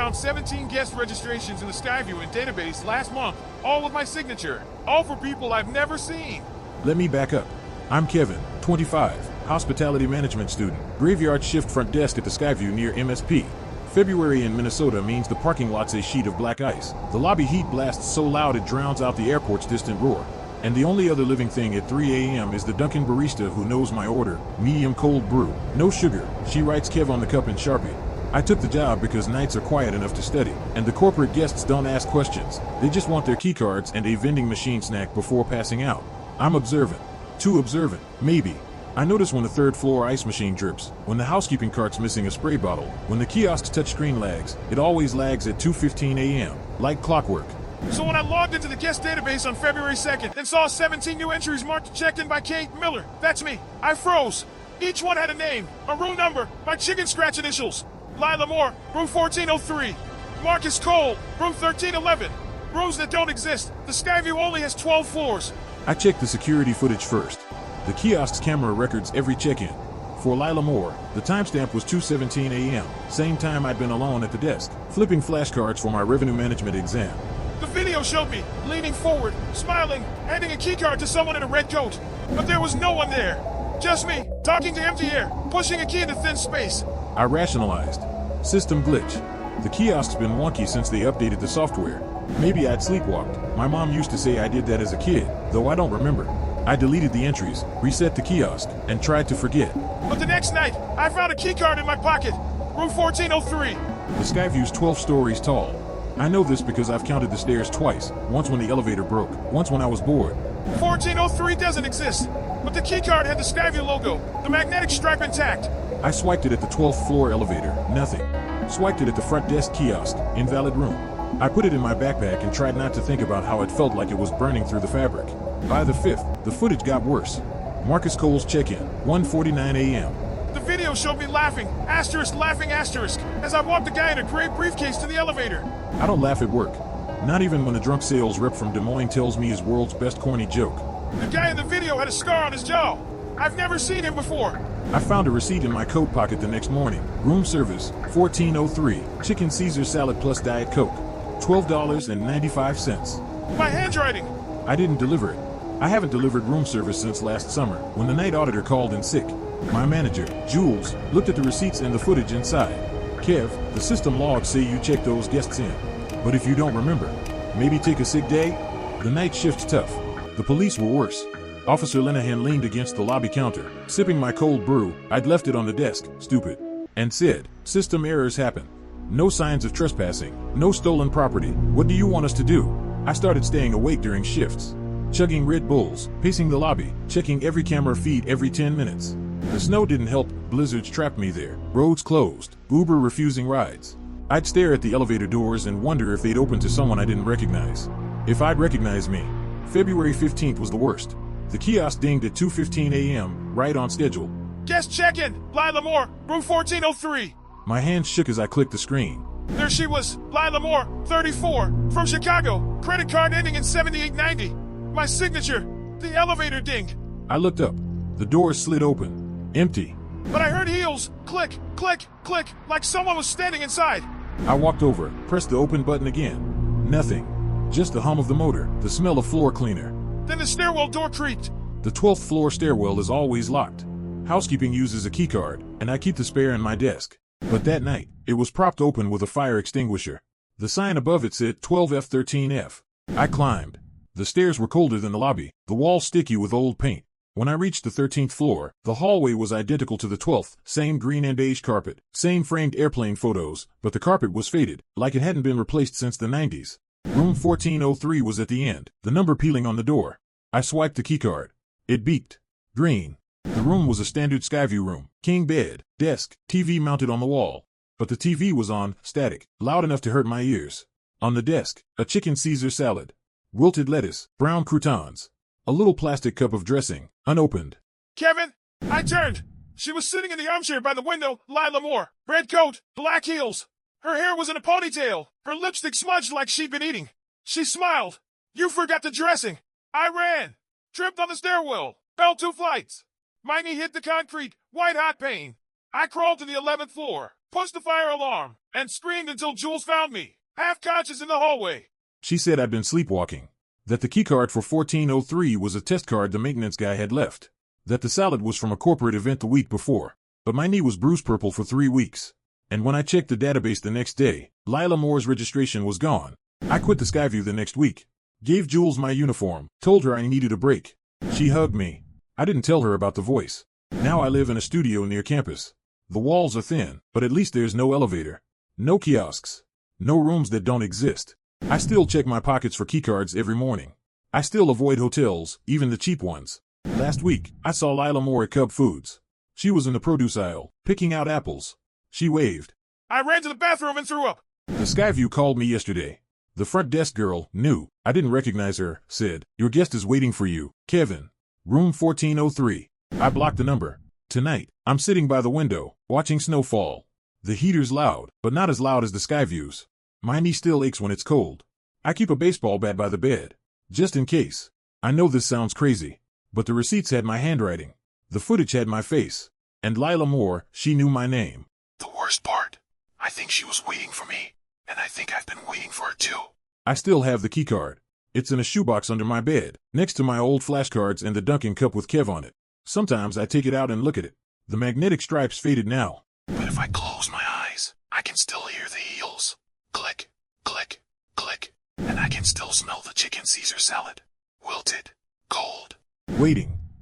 found 17 guest registrations in the SkyView Inn database last month, all with my signature. All for people I've never seen. Let me back up. I'm Kevin, 25, hospitality management student, graveyard shift front desk at the SkyView near MSP. February in Minnesota means the parking lot's a sheet of black ice. The lobby heat blasts so loud it drowns out the airport's distant roar. And the only other living thing at 3 a.m. is the Dunkin' barista who knows my order, medium cold brew, no sugar. She writes Kev on the cup in Sharpie. I took the job because nights are quiet enough to study, and the corporate guests don't ask questions. They just want their keycards and a vending machine snack before passing out. I'm observant. Too observant, maybe. I notice when the third floor ice machine drips, when the housekeeping cart's missing a spray bottle, when the kiosk's touchscreen lags. It always lags at 2:15 a.m., like clockwork. So when I logged into the guest database on February 2nd and saw 17 new entries marked checked in by Kate Miller, that's me, I froze. Each one had a name, a room number, my chicken scratch initials. Lila Moore, room 1403. Marcus Cole, room 1311. Rooms that don't exist. The SkyView only has 12 floors. I checked the security footage first. The kiosk's camera records every check-in. For Lila Moore, the timestamp was 2:17 a.m., same time I'd been alone at the desk, flipping flashcards for my revenue management exam. The video showed me, leaning forward, smiling, handing a keycard to someone in a red coat. But there was no one there. Just me, talking to empty air, pushing a key into thin space. I rationalized. System glitch. The kiosk's been wonky since they updated the software. Maybe I'd sleepwalked. My mom used to say I did that as a kid, though I don't remember. I deleted the entries, reset the kiosk, and tried to forget. But the next night, I found a keycard in my pocket. Room 1403. The SkyView's 12 stories tall. I know this because I've counted the stairs twice, once when the elevator broke, once when I was bored. 1403 doesn't exist, but the keycard had the SkyView logo, the magnetic stripe intact. I swiped it at the 12th floor elevator, nothing. Swiped it at the front desk kiosk, invalid room. I put it in my backpack and tried not to think about how it felt like it was burning through the fabric. By the 5th, the footage got worse. Marcus Cole's check-in, 1:49 a.m. The video showed me laughing asterisk, as I walked the guy in a gray briefcase to the elevator. I don't laugh at work. Not even when a drunk sales rep from Des Moines tells me his world's best corny joke. The guy in the video had a scar on his jaw. I've never seen him before. I found a receipt in my coat pocket the next morning. Room service, 1403. Chicken Caesar salad plus Diet Coke. $12.95. My handwriting. I didn't deliver it. I haven't delivered room service since last summer, when the night auditor called in sick. My manager, Jules, looked at the receipts and the footage inside. Kev, the system logs say you check those guests in. But if you don't remember, maybe take a sick day? The night shift's tough. The police were worse. Officer Lenahan leaned against the lobby counter, sipping my cold brew. I'd left it on the desk, stupid, and said, "System errors happen. No signs of trespassing, no stolen property. What do you want us to do?" I started staying awake during shifts, chugging Red Bulls, pacing the lobby, checking every camera feed every 10 minutes. The snow didn't help, blizzards trapped me there, roads closed, Uber refusing rides. I'd stare at the elevator doors and wonder if they'd open to someone I didn't recognize. If I'd recognize me. February 15th was the worst. The kiosk dinged at 2:15 a.m., right on schedule. Guest check-in, Lila Moore, room 1403. My hands shook as I clicked the screen. There she was, Lila Moore, 34, from Chicago, credit card ending in 7890. My signature, the elevator dinged. I looked up. The doors slid open. Empty. But I heard heels, click, click, click, like someone was standing inside. I walked over, pressed the open button again. Nothing. Just the hum of the motor, the smell of floor cleaner. Then the stairwell door creaked. The 12th floor stairwell is always locked. Housekeeping uses a keycard, and I keep the spare in my desk. But that night, it was propped open with a fire extinguisher. The sign above it said 12F13F. I climbed. The stairs were colder than the lobby, the walls sticky with old paint. When I reached the 13th floor, the hallway was identical to the 12th, same green and beige carpet, same framed airplane photos, but the carpet was faded, like it hadn't been replaced since the 90s. Room 1403 was at the end, the number peeling on the door. I swiped the keycard. It beeped. Green. The room was a standard SkyView room, king bed, desk, TV mounted on the wall. But the TV was on, static, loud enough to hurt my ears. On the desk, a chicken Caesar salad, wilted lettuce, brown croutons, a little plastic cup of dressing, unopened. Kevin, I turned. She was sitting in the armchair by the window, Lila Moore, red coat, black heels. Her hair was in a ponytail, her lipstick smudged like she'd been eating. She smiled. You forgot the dressing. I ran, tripped on the stairwell, fell 2 flights. My knee hit the concrete, white hot pain. I crawled to the 11th floor. pushed the fire alarm, and screamed until Jules found me, half conscious in the hallway. She said I'd been sleepwalking. That the keycard for 1403 was a test card the maintenance guy had left. That the salad was from a corporate event the week before. But my knee was bruise purple for 3 weeks. And when I checked the database the next day, Lila Moore's registration was gone. I quit the SkyView the next week. Gave Jules my uniform, told her I needed a break. She hugged me. I didn't tell her about the voice. Now I live in a studio near campus. The walls are thin, but at least there's no elevator. No kiosks. No rooms that don't exist. I still check my pockets for keycards every morning. I still avoid hotels, even the cheap ones. Last week, I saw Lila Moore at Cub Foods. She was in the produce aisle, picking out apples. She waved. I ran to the bathroom and threw up. The SkyView called me yesterday. The front desk girl, new, I didn't recognize her, said, "Your guest is waiting for you, Kevin. Room 1403. I blocked the number. Tonight, I'm sitting by the window, watching snow fall. The heater's loud, but not as loud as the SkyView's. My knee still aches when it's cold. I keep a baseball bat by the bed, just in case. I know this sounds crazy, but the receipts had my handwriting. The footage had my face. And Lila Moore, she knew my name. The worst part, I think she was waiting for me, and I think I've been waiting for her too. I still have the keycard. It's in a shoebox under my bed, next to my old flashcards and the Dunkin' cup with Kev on it. Sometimes I take it out and look at it. The magnetic stripe's faded now. But if I close my eyes, I can still hear the heels. Click, click, click. And I can still smell the chicken Caesar salad. Wilted. Cold. Waiting.